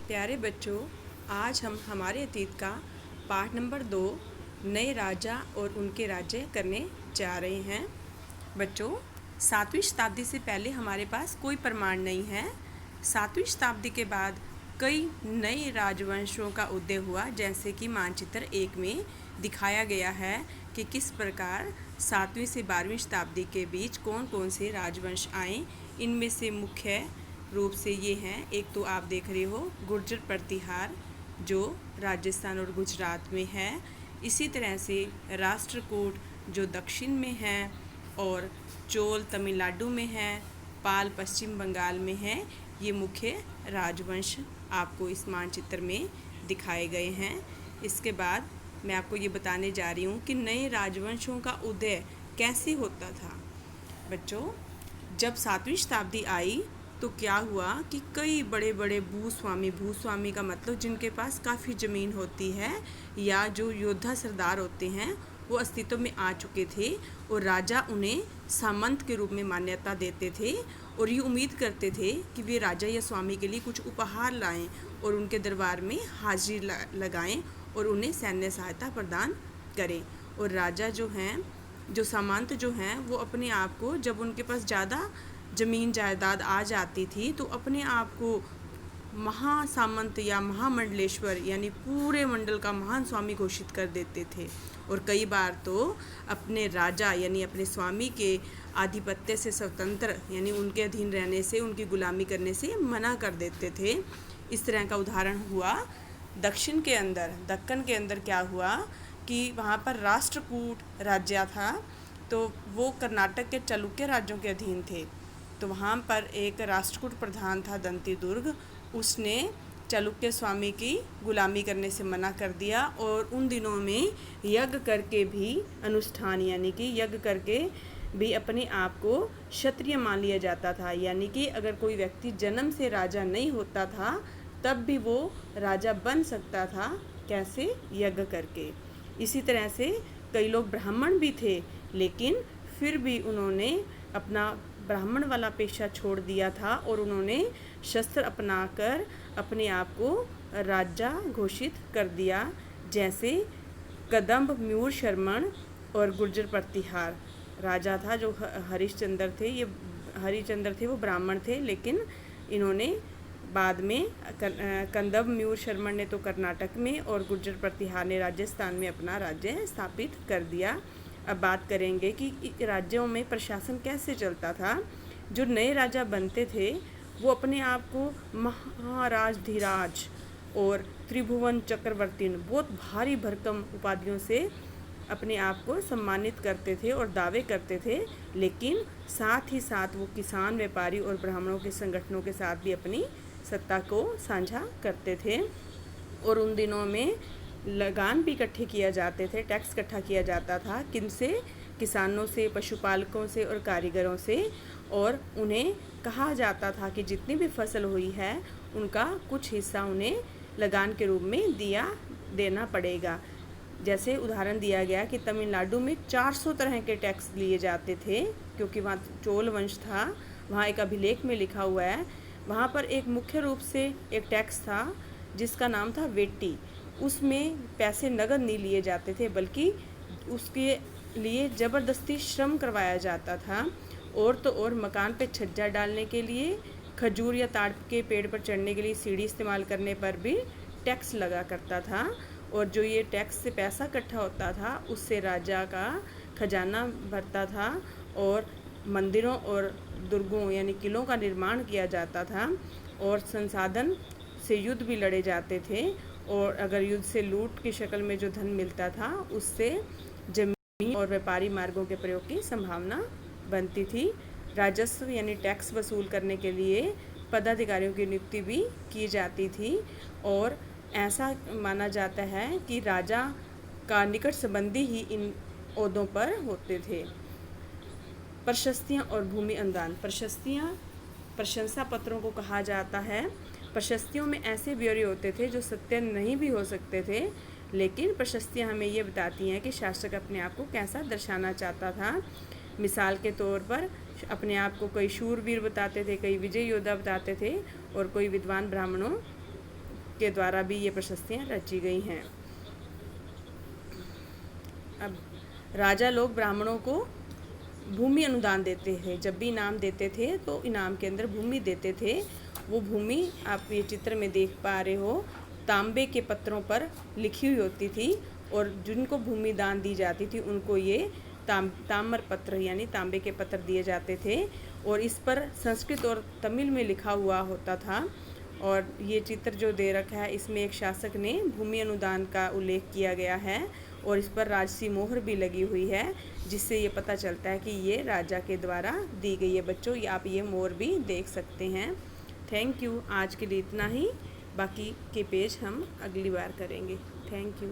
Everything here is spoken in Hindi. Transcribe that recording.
प्यारे बच्चों, आज हम हमारे अतीत का पाठ नंबर 2 नए राजा और उनके राज्य करने जा रहे हैं। बच्चों, 7वीं शताब्दी से पहले हमारे पास कोई प्रमाण नहीं है। 7वीं शताब्दी के बाद कई नए राजवंशों का उदय हुआ, जैसे कि मानचित्र 1 में दिखाया गया है कि किस प्रकार 7वीं से 12वीं शताब्दी के बीच कौन कौन से राजवंश आए। इनमें से मुख्य रूप से ये हैं, एक तो आप देख रहे हो गुर्जर प्रतिहार जो राजस्थान और गुजरात में है, इसी तरह से राष्ट्रकूट जो दक्षिण में है, और चोल तमिलनाडु में है, पाल पश्चिम बंगाल में है। ये मुख्य राजवंश आपको इस मानचित्र में दिखाए गए हैं। इसके बाद मैं आपको ये बताने जा रही हूँ कि नए राजवंशों का उदय कैसे होता था। बच्चों, जब 7वीं शताब्दी आई तो क्या हुआ कि कई बड़े बड़े भूस्वामी का मतलब जिनके पास काफ़ी ज़मीन होती है या जो योद्धा सरदार होते हैं, वो अस्तित्व में आ चुके थे और राजा उन्हें सामंत के रूप में मान्यता देते थे और ये उम्मीद करते थे कि वे राजा या स्वामी के लिए कुछ उपहार लाएं और उनके दरबार में हाजिरी लगाएं और उन्हें सैन्य सहायता प्रदान करें। और राजा जो हैं, जो सामंत जो हैं, वो अपने आप को, जब उनके पास ज़्यादा ज़मीन जायदाद आ जाती थी, तो अपने आप को महासामंत या महामंडलेश्वर यानी पूरे मंडल का महान स्वामी घोषित कर देते थे। और कई बार तो अपने राजा यानी अपने स्वामी के आधिपत्य से स्वतंत्र यानी उनके अधीन रहने से, उनकी गुलामी करने से मना कर देते थे। इस तरह का उदाहरण हुआ दक्षिण के अंदर, दक्कन के अंदर क्या हुआ कि वहाँ पर राष्ट्रकूट राज्य था, तो वो कर्नाटक के चालुक्य राज्यों के अधीन थे। तो वहाँ पर एक राष्ट्रकूट प्रधान था दंती दुर्ग, उसने चालुक्य स्वामी की गुलामी करने से मना कर दिया और उन दिनों में यज्ञ करके भी अनुष्ठान यानी कि यज्ञ करके भी अपने आप को क्षत्रिय मान लिया जाता था। यानी कि अगर कोई व्यक्ति जन्म से राजा नहीं होता था तब भी वो राजा बन सकता था। कैसे? यज्ञ करके। इसी तरह से कई लोग ब्राह्मण भी थे, लेकिन फिर भी उन्होंने अपना ब्राह्मण वाला पेशा छोड़ दिया था और उन्होंने शस्त्र अपनाकर अपने आप को राजा घोषित कर दिया। जैसे कदम्ब म्यूर शर्मण और गुर्जर प्रतिहार राजा था जो हरिश्चंद्र थे। ये हरिश्चंद्र थे, वो ब्राह्मण थे, लेकिन इन्होंने बाद में कंदब म्यूर शर्मण ने तो कर्नाटक में और गुर्जर प्रतिहार ने राजस्थान में अपना राज्य स्थापित कर दिया। अब बात करेंगे कि राज्यों में प्रशासन कैसे चलता था। जो नए राजा बनते थे वो अपने आप को महाराज धीराज और त्रिभुवन चक्रवर्ती बहुत भारी भरकम उपाधियों से अपने आप को सम्मानित करते थे और दावे करते थे, लेकिन साथ ही साथ वो किसान, व्यापारी और ब्राह्मणों के संगठनों के साथ भी अपनी सत्ता को साझा करते थे। और उन दिनों में लगान भी इकट्ठे किया जाते थे, टैक्स इकट्ठा किया जाता था। किनसे? किसानों से, पशुपालकों से और कारीगरों से। और उन्हें कहा जाता था कि जितनी भी फसल हुई है उनका कुछ हिस्सा उन्हें लगान के रूप में देना पड़ेगा। जैसे उदाहरण दिया गया कि तमिलनाडु में 400 तरह के टैक्स लिए जाते थे, क्योंकि वहाँ चोल वंश था। वहाँ एक अभिलेख में लिखा हुआ है, वहाँ पर एक मुख्य रूप से एक टैक्स था जिसका नाम था वेट्टी। उसमें पैसे नगद नहीं लिए जाते थे, बल्कि उसके लिए ज़बरदस्ती श्रम करवाया जाता था। और तो और मकान पे छज्जा डालने के लिए, खजूर या ताड़ के पेड़ पर चढ़ने के लिए सीढ़ी इस्तेमाल करने पर भी टैक्स लगा करता था। और जो ये टैक्स से पैसा इकट्ठा होता था उससे राजा का खजाना भरता था और मंदिरों और दुर्गों यानी किलों का निर्माण किया जाता था और संसाधन से युद्ध भी लड़े जाते थे। और अगर युद्ध से लूट की शक्ल में जो धन मिलता था उससे जमीन और व्यापारी मार्गों के प्रयोग की संभावना बनती थी। राजस्व यानी टैक्स वसूल करने के लिए पदाधिकारियों की नियुक्ति भी की जाती थी और ऐसा माना जाता है कि राजा का निकट संबंधी ही इन ओहदों पर होते थे। प्रशस्तियाँ और भूमि अनुदान। प्रशस्तियाँ प्रशंसा पत्रों को कहा जाता है। प्रशस्तियों में ऐसे ब्यौरे होते थे जो सत्य नहीं भी हो सकते थे, लेकिन प्रशस्तियाँ हमें ये बताती हैं कि शासक अपने आप को कैसा दर्शाना चाहता था। मिसाल के तौर पर अपने आप को कई शूरवीर बताते थे, कई विजय योद्धा बताते थे और कोई विद्वान ब्राह्मणों के द्वारा भी ये प्रशस्तियाँ रची गई हैं। अब राजा लोग ब्राह्मणों को भूमि अनुदान देते थे। जब भी इनाम देते थे तो इनाम के अंदर भूमि देते थे। वो भूमि आप ये चित्र में देख पा रहे हो, तांबे के पत्रों पर लिखी हुई होती थी और जिनको भूमि दान दी जाती थी उनको ये ताम्र पत्र यानी तांबे के पत्र दिए जाते थे और इस पर संस्कृत और तमिल में लिखा हुआ होता था। और ये चित्र जो दे रखा है इसमें एक शासक ने भूमि अनुदान का उल्लेख किया गया है और इस पर राजसी मोहर भी लगी हुई है, जिससे ये पता चलता है कि ये राजा के द्वारा दी गई है। बच्चों आप ये मोहर भी देख सकते हैं। Thank you. आज के लिए इतना ही, बाकी के पेज हम अगली बार करेंगे। Thank you.